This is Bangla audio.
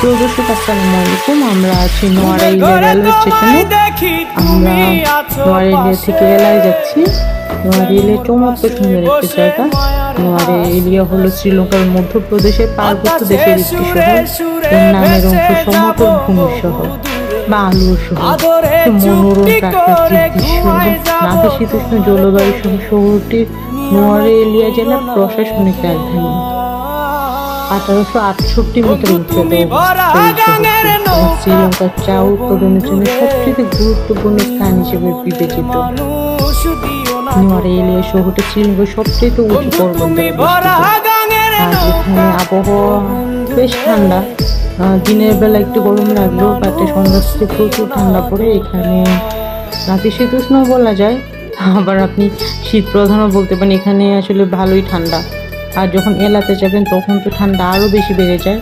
প্রিয় দর্শক আসসালামু আলাইকুম। আমরা আছি নোয়ারাইলিয়া রেলওয়ে স্টেশনে। আমরা নোয়ারাইলিয়া থেকে এলাকায় যাচ্ছি। নোয়ারাইলিয়া চমৎকার সুন্দর একটি জায়গা। নোয়ারাইলিয়া হলো শ্রীলঙ্কার মধ্যপ্রদেশের পার্বত্য দেশের একটি শহর। এর নামের অংশ সমতল ভূমি শহর বা আলুর শহর। মনোরম প্রাকৃতিক দৃশ্য এবং নাতিশীতোষ্ণ জলবায়ু সহ শহরটি নোয়ারাইলিয়া জেলার প্রশাসনিক রাজধানী। 1868 মিটার উচ্চতায় শ্রীলঙ্কার চা উৎপাদনের জন্য সবচেয়ে গুরুত্বপূর্ণ স্থান হিসেবে বিবেচিত। নোয়ারাইলিয়া শহরটি শ্রীলঙ্কার সবচেয়ে উঁচু পর্বতে এখানে আবহাওয়া বেশ ঠান্ডা। দিনের বেলা একটু গরম লাগলেও রাতে সন্ধ্যার থেকে প্রচুর ঠান্ডা পড়ে। এখানে নাতিশীতোষ্ণ বলা যায়, আবার আপনি শীত প্রধানও বলতে পারেন। এখানে আসলে ভালোই ঠান্ডা। আর যখন এলাকাতে যাবেন তখন তো ঠান্ডা আরও বেশি বেড়ে যায়।